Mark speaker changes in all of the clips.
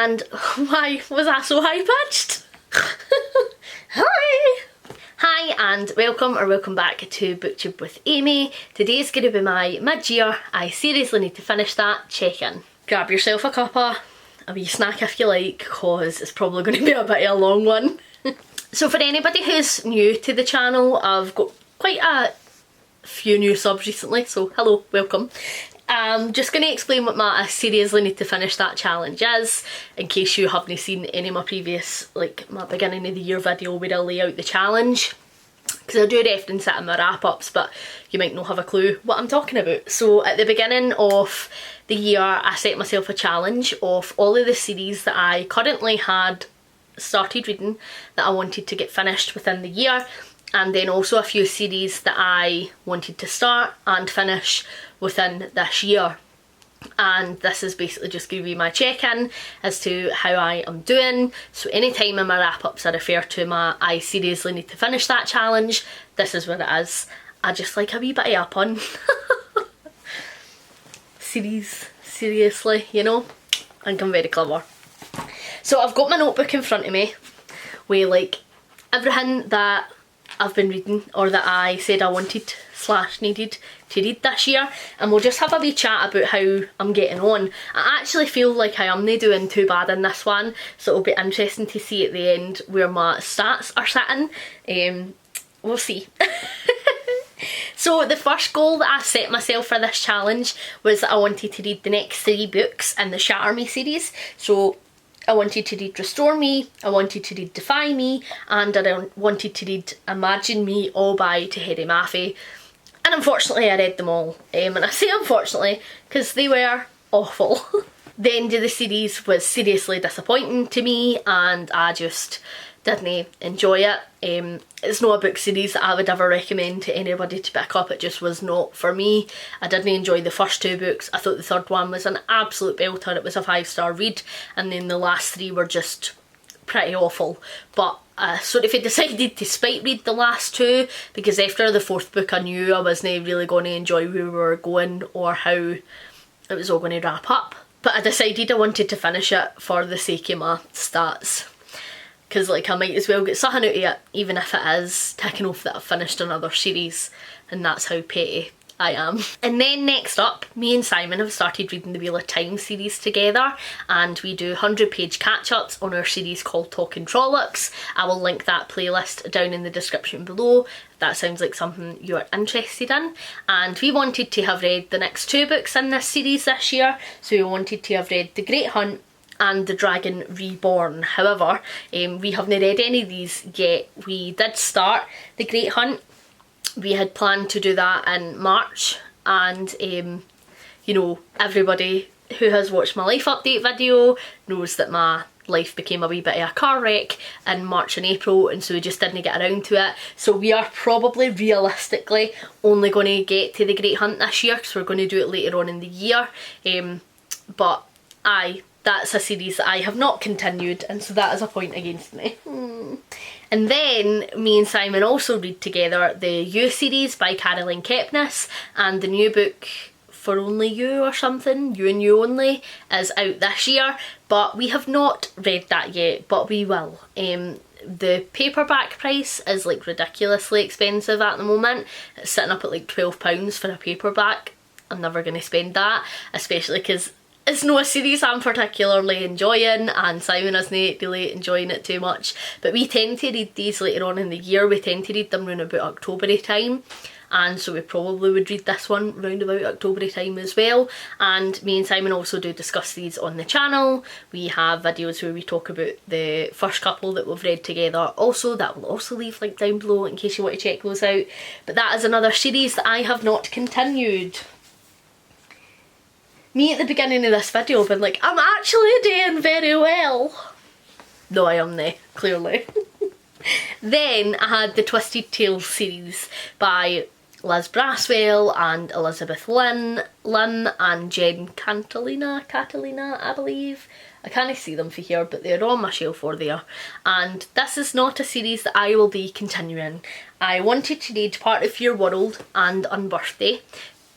Speaker 1: And why was I so high pitched? Hi! Hi and welcome back to BookTube with Amy. Today's going to be my mid-year, I seriously need to finish that check-in. Grab yourself a cuppa, a wee snack if you like, because it's probably going to be a bit of a long one. So for anybody who's new to the channel, I've got quite a few new subs recently, so hello, welcome. I'm just going to explain what my I seriously need to finish that challenge is, in case you haven't seen any of my previous, like my beginning of the year video where I lay out the challenge. Because I do reference it in my wrap-ups, but you might not have a clue what I'm talking about. So at the beginning of the year, I set myself a challenge of all of the series that I currently had started reading that I wanted to get finished within the year, and then also a few series that I wanted to start and finish within this year. And this is basically just going to be my check-in as to how I am doing. So anytime in my wrap-ups I refer to my I seriously need to finish that challenge, this is what it is. I just like a wee bit of a pun. Series, seriously, you know? I think I'm very clever. So I've got my notebook in front of me with like everything that I've been reading or that I said I wanted / needed to read this year, and we'll just have a wee chat about how I'm getting on. I actually feel like I am not doing too bad in this one, so it'll be interesting to see at the end where my stats are sitting. We'll see. So the first goal that I set myself for this challenge was that I wanted to read the next 3 books in the Shatter Me series. So I wanted to read Restore Me, I wanted to read Defy Me, and I wanted to read Imagine Me all by Tahereh Mafi. And unfortunately I read them all. And I say unfortunately because they were awful. The end of the series was seriously disappointing to me and I just didn't enjoy it. It's not a book series that I would ever recommend to anybody to pick up. It just was not for me. I didn't enjoy the first 2 books. I thought the third one was an absolute belter. It was a 5-star read, and then the last 3 were just pretty awful. But sort of decided to spite read the last 2 because after the 4th book I knew I wasn't really going to enjoy where we were going or how it was all going to wrap up. But I decided I wanted to finish it for the sake of my stats. Because like I might as well get something out of it, even if it is ticking off that I've finished another series, and that's how petty I am. And then next up, me and Simon have started reading the Wheel of Time series together, and we do 100-page catch-ups on our series called Talking Trollocs. I will link that playlist down in the description below if that sounds like something you are interested in. And we wanted to have read the next 2 books in this series this year, so we wanted to have read The Great Hunt and The Dragon Reborn. However, we haven't read any of these yet. We did start The Great Hunt. We had planned to do that in March, and you know, everybody who has watched my life update video knows that my life became a wee bit of a car wreck in March and April, and so we just didn't get around to it. So we are probably realistically only going to get to The Great Hunt this year because we're going to do it later on in the year. But that's a series that I have not continued, and so that is a point against me. And then me and Simon also read together the You series by Caroline Kepnes, and the new book For Only You or something, You and You Only, is out this year, but we have not read that yet, but we will. The paperback price is like ridiculously expensive at the moment. It's sitting up at like £12 for a paperback. I'm never going to spend that, especially because it's not a series I'm particularly enjoying, and Simon isn't really enjoying it too much. But we tend to read these later on in the year. We tend to read them around about October time, and so we probably would read this one round about October time as well. And me and Simon also do discuss these on the channel. We have videos where we talk about the first couple that we've read together also. That will also leave link down below in case you want to check those out. But that is another series that I have not continued. Me at the beginning of this video been like, I'm actually doing very well. No, I am not, clearly. Then I had the Twisted Tales series by Liz Braswell and Elizabeth Lim and Jen Catalina, I believe. I can't see them for here, but they're on my shelf over there. And this is not a series that I will be continuing. I wanted to read Part of Your World and Unbirthday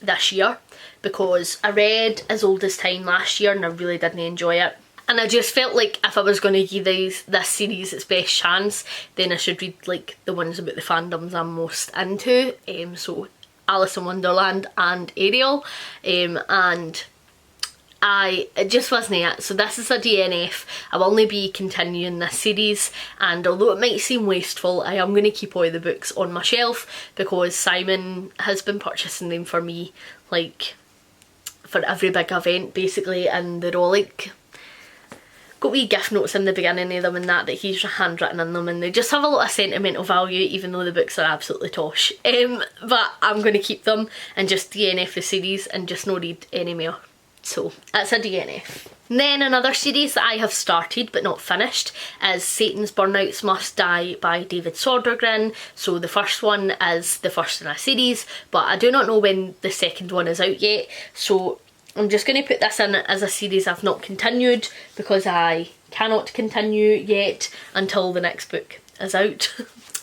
Speaker 1: this year because I read As Old as Time last year and I really didn't enjoy it. And I just felt like if I was going to give this series its best chance, then I should read like the ones about the fandoms I'm most into. So Alice in Wonderland and Ariel. And it just wasn't it. So this is a DNF. I'll only be continuing this series, and although it might seem wasteful, I am going to keep all the books on my shelf because Simon has been purchasing them for me like for every big event basically, and they're all like got wee gift notes in the beginning of them and that he's handwritten in them, and they just have a lot of sentimental value even though the books are absolutely tosh. But I'm going to keep them and just DNF the series and just not read any more. So that's a DNF. And then another series that I have started but not finished is Satan's Burnouts Must Die by David Sodergren. So the first one is the first in a series, but I do not know when the second one is out yet. So I'm just going to put this in as a series I've not continued because I cannot continue yet until the next book is out.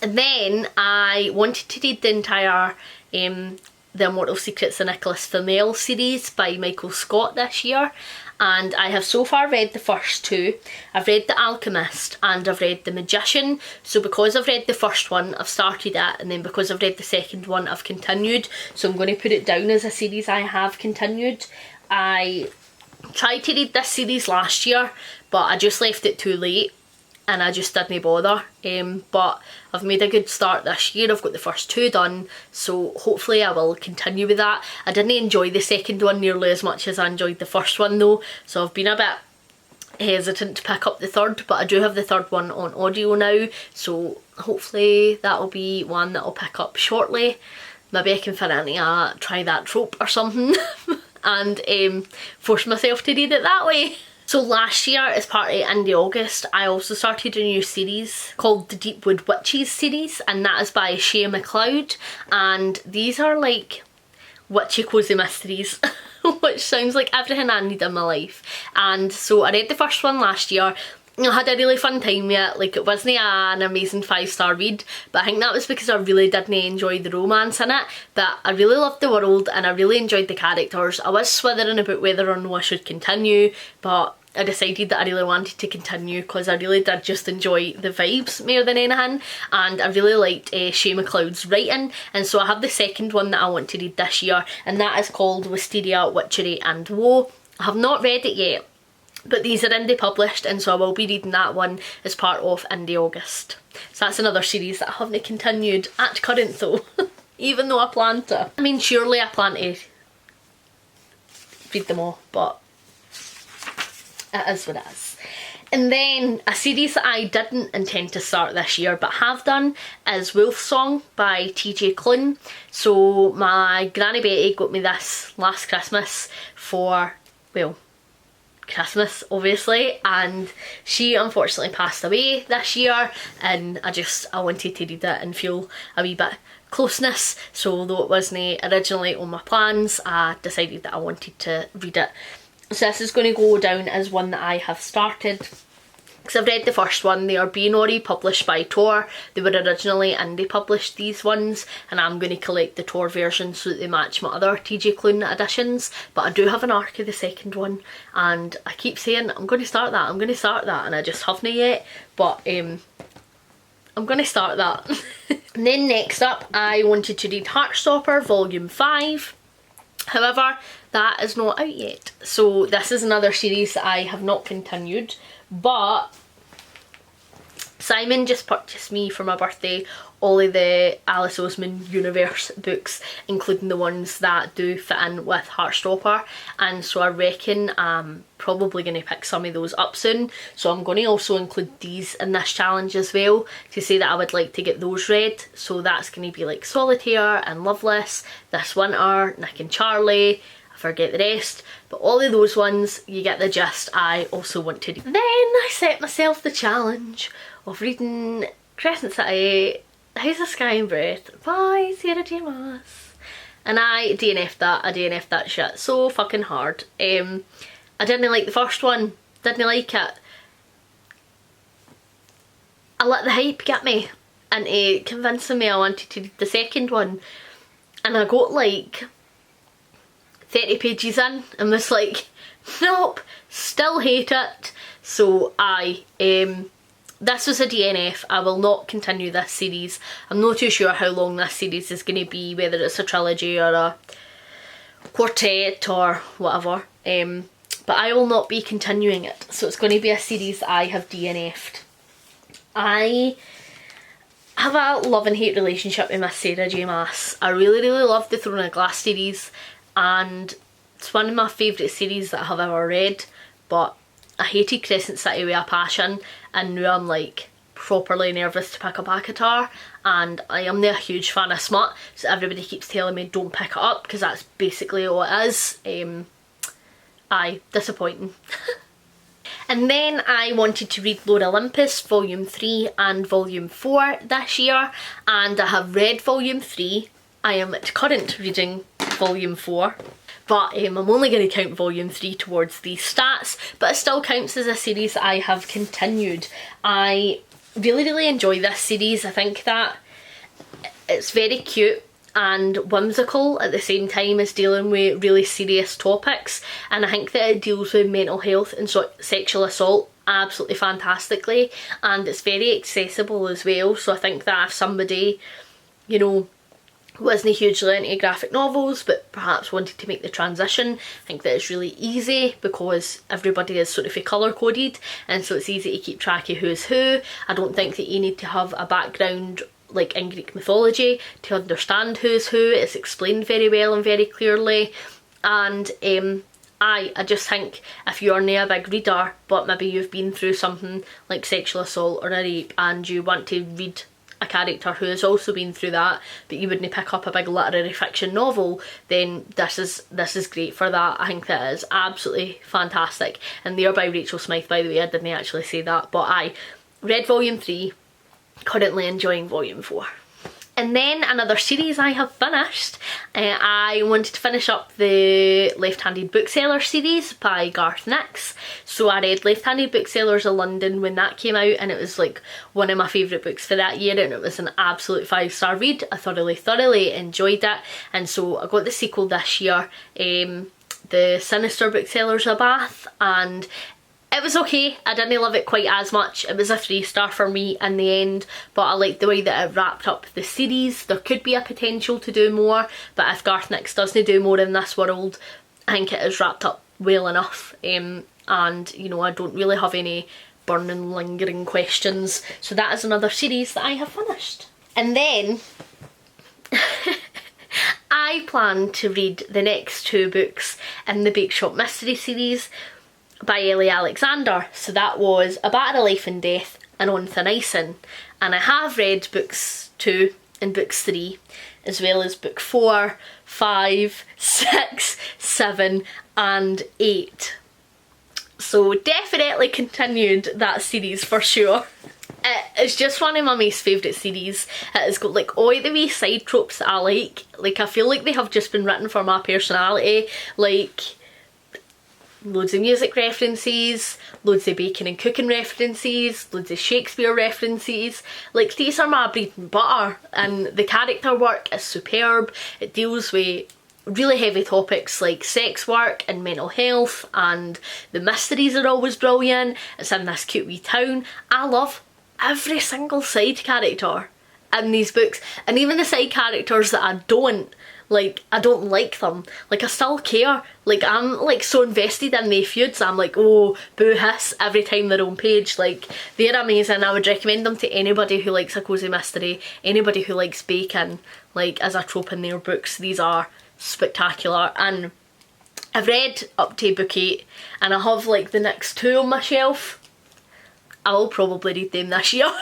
Speaker 1: And then I wanted to read the entire The Immortal Secrets, the Nicholas Flamel series by Michael Scott this year, and I have so far read the first two. I've read The Alchemist and I've read The Magician, so because I've read the first one I've started it, and then because I've read the second one I've continued, so I'm going to put it down as a series I have continued. I tried to read this series last year but I just left it too late and I just didn't bother, but I've made a good start this year. I've got the first two done, so hopefully I will continue with that. I didn't enjoy the second one nearly as much as I enjoyed the first one though, so I've been a bit hesitant to pick up the third, but I do have the third one on audio now, so hopefully that'll be one that I'll pick up shortly. Maybe I can fit into try that trope or something and force myself to read it that way. So last year, as part of Indie August, I also started a new series called the Deepwood Witches series, and that is by Shea McLeod, and these are like witchy cozy mysteries which sounds like everything I need in my life. And so I read the first one last year. I had a really fun time with it. Like, it wasn't an amazing 5-star read, but I think that was because I really didn't enjoy the romance in it, but I really loved the world and I really enjoyed the characters. I was swithering about whether or no I should continue, but I decided that I really wanted to continue because I really did just enjoy the vibes more than anything, and I really liked Shea McLeod's writing, and so I have the second one that I want to read this year, and that is called Wisteria, Witchery and Woe. I have not read it yet, but these are indie published, and so I will be reading that one as part of Indie August. So that's another series that I haven't continued at current though, even though I plan to. I mean, surely I plan to read them all, but it is what it is. And then a series that I didn't intend to start this year but have done is Wolf Song by TJ Klune. So my Granny Betty got me this last Christmas for, well, Christmas obviously, and she unfortunately passed away this year, and I wanted to read it and feel a wee bit closeness, so although it wasn't originally on my plans, I decided that I wanted to read it. So this is going to go down as one that I have started because I've read the first one. They are being already published by Tor. They were originally indie published, these ones, and I'm going to collect the Tor versions so that they match my other TJ Klune editions. But I do have an arc of the second one, and I keep saying I'm going to start that, I'm going to start that, and I just haven't yet, but I'm going to start that. And then next up, I wanted to read Heartstopper Volume 5. However, that is not out yet. So this is another series that I have not continued, but Simon just purchased me for my birthday all of the Alice Oseman universe books, including the ones that do fit in with Heartstopper, and so I reckon I'm probably going to pick some of those up soon. So I'm going to also include these in this challenge as well to say that I would like to get those read. So that's going to be like Solitaire and Loveless, This Winter, Nick and Charlie, I forget the rest, but all of those ones, you get the gist. I also want to read. Then I set myself the challenge of reading Crescent City, House of Sky and Breath by Sarah Dimas, and I DNF'd that shit so fucking hard. I didn't like the first one, didn't like it. I let the hype get me into convincing me I wanted to read the second one, and I got like 30 pages in and was like, nope, still hate it. So this was a DNF. I will not continue this series. I'm not too sure how long this series is going to be, whether it's a trilogy or a quartet or whatever. But I will not be continuing it. So it's going to be a series that I have DNF'd. I have a love and hate relationship with Miss Sarah J Maas. I really love the Throne of Glass series, and it's one of my favourite series that I have ever read, but I hated Crescent City with a passion, and now I'm like properly nervous to pick up ACOTAR, and I am not a huge fan of smut, so everybody keeps telling me don't pick it up because that's basically all it is. Aye, disappointing. And then I wanted to read Lord Olympus Volume 3 and Volume 4 this year, and I have read Volume 3. I am at current reading Volume 4, but I'm only going to count Volume 3 towards these stats, but it still counts as a series that I have continued. I really enjoy this series. I think that it's very cute and whimsical at the same time as dealing with really serious topics, and I think that it deals with mental health and sexual assault absolutely fantastically, and it's very accessible as well. So I think that if somebody, you know, wasn't hugely into graphic novels but perhaps wanted to make the transition, I think that it's really easy because everybody is sort of colour coded, and so it's easy to keep track of who's who. I don't think that you need to have a background like in Greek mythology to understand who's who. It's explained very well and very clearly, and I just think if you're not a big reader but maybe you've been through something like sexual assault or a rape and you want to read a character who has also been through that but you wouldn't pick up a big literary fiction novel, then this is great for that. I think that is absolutely fantastic. And they're by Rachel Smythe, by the way, I didn't actually say that, but I read Volume 3, currently enjoying Volume 4. And then another series I have finished, I wanted to finish up the Left-Handed Bookseller series by Garth Nix. So I read Left-Handed Booksellers of London when that came out, and it was like one of my favourite books for that year, and it was an absolute 5-star read. I thoroughly enjoyed it, and so I got the sequel this year, the Sinister Booksellers of Bath, and it was okay. I didn't love it quite as much. It was a 3-star for me in the end, but I liked the way that it wrapped up the series. There could be a potential to do more, but if Garth Nix doesn't do more in this world, I think it is wrapped up well enough. And you know, I don't really have any burning, lingering questions. So that is another series that I have finished. And then I plan to read the next 2 books in the Bake Shop Mystery series by Ellie Alexander. So that was A Battle of Life and Death and On Thin Icing, and I have read books 2 and books 3 as well as book 4, 5, 6, 7 and 8. So definitely continued that series for sure. It's just one of my most favourite series. It has got like all the wee side tropes that I like. Like I feel like they have just been written for my personality, like loads of music references, loads of baking and cooking references, loads of Shakespeare references. Like these are my bread and butter, and the character work is superb. It deals with really heavy topics like sex work and mental health, and the mysteries are always brilliant. It's in this cute wee town. I love every single side character in these books, and even the side characters that I don't like them, like I still care. Like I'm like so invested in their feuds. I'm like, oh, boo hiss every time they're on page. Like they're amazing. I would recommend them to anybody who likes a cosy mystery, anybody who likes bacon, like as a trope in their books. These are spectacular, and I've read up to book 8 and I have like the next 2 on my shelf. I will probably read them this year.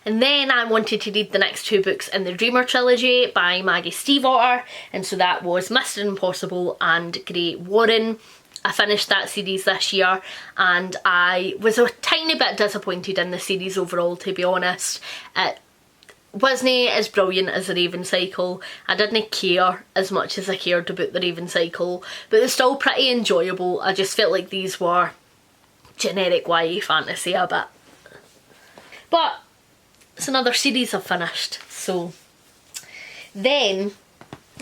Speaker 1: And then I wanted to read the next 2 books in the Dreamer trilogy by Maggie Stiefvater, and so that was Mr. Impossible and Great Warren. I finished that series this year and I was a tiny bit disappointed in the series overall, to be honest. It wasn't as brilliant as the Raven Cycle. I didn't care as much as I cared about the Raven Cycle, but they're still pretty enjoyable. I just felt like these were generic YA fantasy a bit. But it's another series I've finished. So then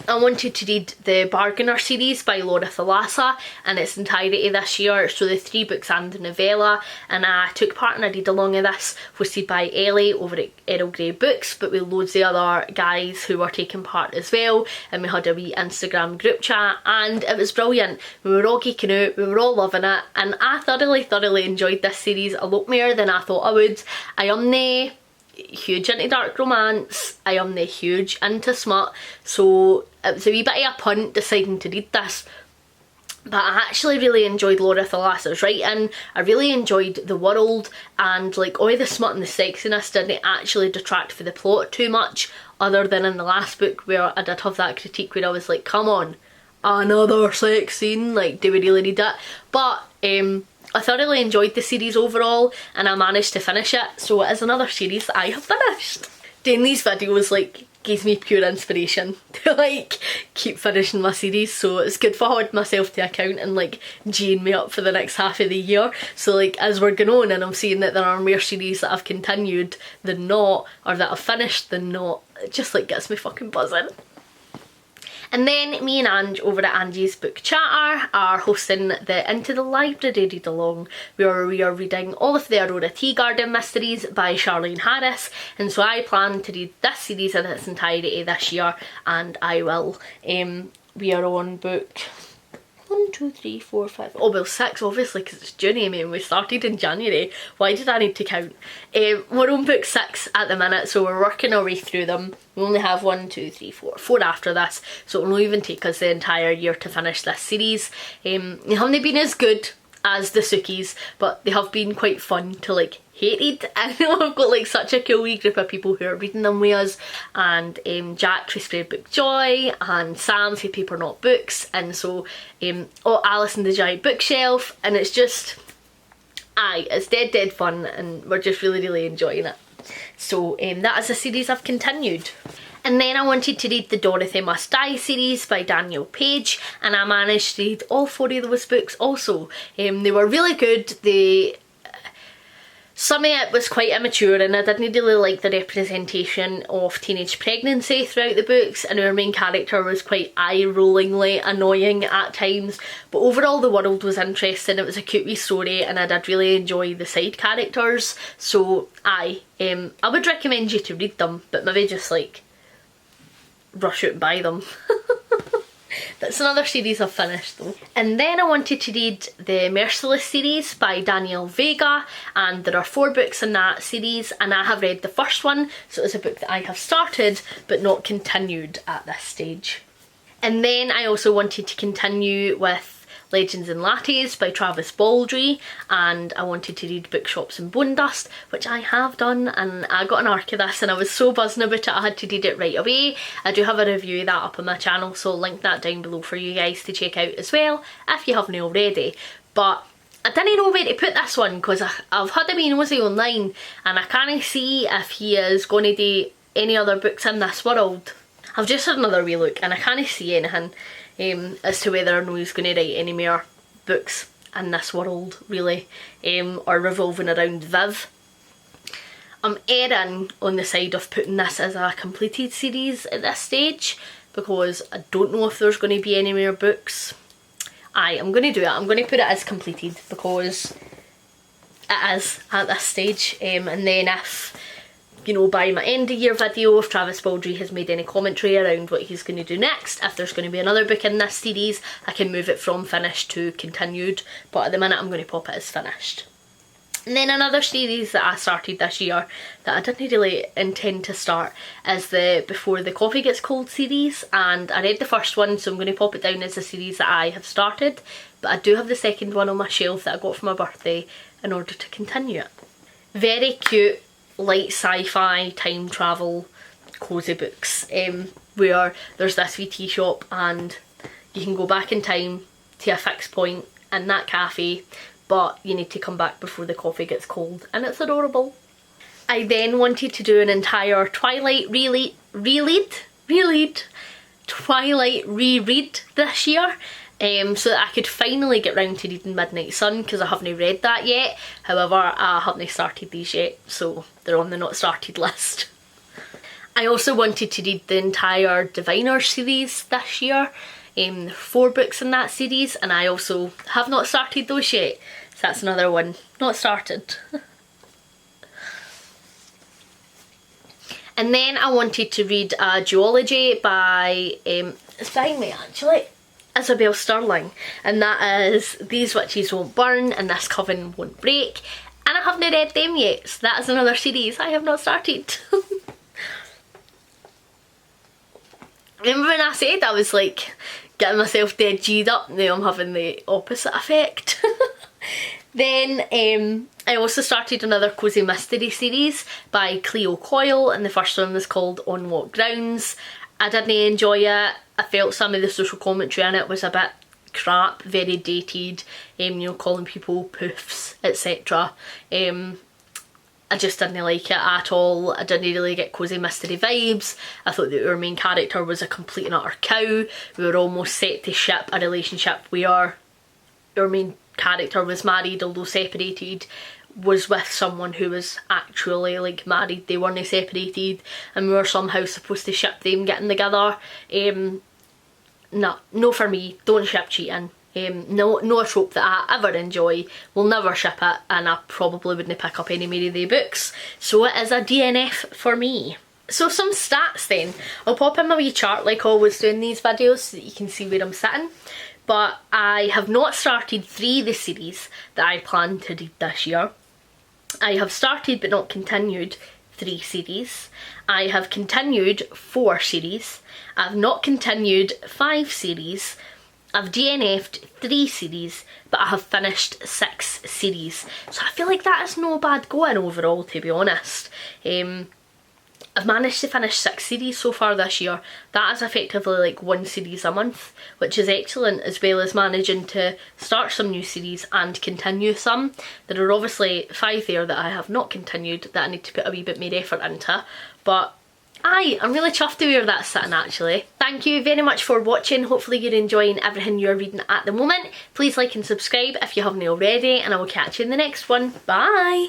Speaker 1: I wanted to read the Bargainer series by Dorothy Must Die in its entirety this year, so the 3 books and the novella, and I took part in a read along of this hosted by Ellie over at Errol Grey Books, but with loads of other guys who were taking part as well, and we had a wee Instagram group chat, and it was brilliant. We were all geeking out, we were all loving it, and I thoroughly enjoyed this series a lot more than I thought I would. I am the huge into dark romance, I am the huge into smut, so it was a wee bit of a punt deciding to read this. But I actually really enjoyed Dorothy Must Die's writing, I really enjoyed the world, and like all the smut and the sexiness didn't actually detract for the plot too much, other than in the last book where I did have that critique where I was like, come on, another sex scene, like do we really need it? But I thoroughly enjoyed the series overall, and I managed to finish it, so it is another series that I have finished. Doing these videos like gives me pure inspiration to like keep finishing my series, so it's good for holding myself to account and like geeing me up for the next half of the year. So like as we're going on and I'm seeing that there are more series that I've continued than not, or that I've finished than not, it just like gets me fucking buzzing. And then me and Ange over at Angie's Book Chatter are hosting the Into the Library read along, where we are reading all of the Arora Tea Garden mysteries by Charlene Harris, and so I plan to read this series in its entirety this year, and I will. We are on book 1, 2, 3, 4, 5, oh well 6 obviously because it's June, I mean we started in January, why did I need to count? We're on book 6 at the minute, so we're working our way through them. We only have 1, 2, 3, 4 after this, so it will not even take us the entire year to finish this series. They haven't been as good as the Sookies, but they have been quite fun to like hated. I know I've got like such a cool wee group of people who are reading them with us, and Jack from Spread Book Joy, and Sam from Paper Not Books, and so Alice and the Giant Bookshelf, and it's just it's dead fun, and we're just really enjoying it. So that is a series I've continued. And then I wanted to read the Dorothy Must Die series by Daniel Page, and I managed to read all 4 of those books also. They were really good. Some of it was quite immature, and I didn't really like the representation of teenage pregnancy throughout the books, and our main character was quite eye-rollingly annoying at times, but overall the world was interesting, it was a cute wee story, and I did really enjoy the side characters, so I would recommend you to read them, but maybe just like rush out and buy them. That's another series I've finished though. And then I wanted to read the Merciless series by Daniel Vega, and there are 4 books in that series, and I have read the first one, so it's a book that I have started but not continued at this stage. And then I also wanted to continue with Legends and Lattes by Travis Baldry, and I wanted to read Bookshops and Bone Dust, which I have done, and I got an arc of this and I was so buzzing about it I had to read it right away. I do have a review of that up on my channel, so I'll link that down below for you guys to check out as well if you haven't already. But I didn't know where to put this one because I've had a wee nosy online and I can't see if he is going to do any other books in this world. I've just had another wee look and I can't see anything as to whether or not he's going to write any more books in this world really, or revolving around Viv. I'm erring on the side of putting this as a completed series at this stage because I don't know if there's going to be any more books. I'm going to do it, I'm going to put it as completed because it is at this stage, and then if, you know, by my end of year video, if Travis Baldry has made any commentary around what he's going to do next, if there's going to be another book in this series, I can move it from finished to continued, but at the minute I'm going to pop it as finished. And then another series that I started this year that I didn't really intend to start is the Before the Coffee Gets Cold series, and I read the first one, so I'm going to pop it down as a series that I have started, but I do have the second one on my shelf that I got for my birthday in order to continue it. Very cute light sci-fi time travel cozy books, where there's this wee tea shop and you can go back in time to a fixed point in that cafe, but you need to come back before the coffee gets cold, and it's adorable. I then wanted to do an entire Twilight Twilight reread this year, so that I could finally get round to reading Midnight Sun, because I haven't read that yet. However, I haven't started these yet, so they're on the not started list. I also wanted to read the entire Diviner series this year. 4 books in that series, and I also have not started those yet. So that's another one not started. And then I wanted to read Geology by, it's behind me actually, Isabel Sterling. And that is These Witches Won't Burn and This Coven Won't Break. And I haven't read them yet, so that is another series I have not started. Remember when I said I was like getting myself dead G'd up? Now I'm having the opposite effect. Then I also started another cozy mystery series by Cleo Coyle, and the first one was called On What Grounds. I didn't enjoy it. I felt some of the social commentary in it was a bit crap, very dated, you know, calling people poofs, etc. I just didn't like it at all. I didn't really get cozy mystery vibes. I thought that our main character was a complete and utter cow. We were almost set to ship a relationship where our main character was married, although separated, was with someone who was actually like married. They weren't separated, and we were somehow supposed to ship them getting together. No for me. Don't ship cheating. No a trope that I ever enjoy. Will never ship it, and I probably wouldn't pick up any more of their books. So it is a DNF for me. So some stats then. I'll pop in my wee chart like I always do in these videos so that you can see where I'm sitting. But I have not started 3 of the series that I plan to read this year. I have started but not continued 3 series. I have continued 4 series. I have not continued 5 series. I've DNF'd 3 series, but I have finished 6 series. So I feel like that is no bad going overall, to be honest. I've managed to finish 6 series so far this year. That is effectively like 1 series a month, which is excellent, as well as managing to start some new series and continue some. There are obviously 5 there that I have not continued that I need to put a wee bit more effort into, but I'm really chuffed to where that's sitting actually. Thank you very much for watching. Hopefully you're enjoying everything you're reading at the moment. Please like and subscribe if you haven't already, and I will catch you in the next one. Bye!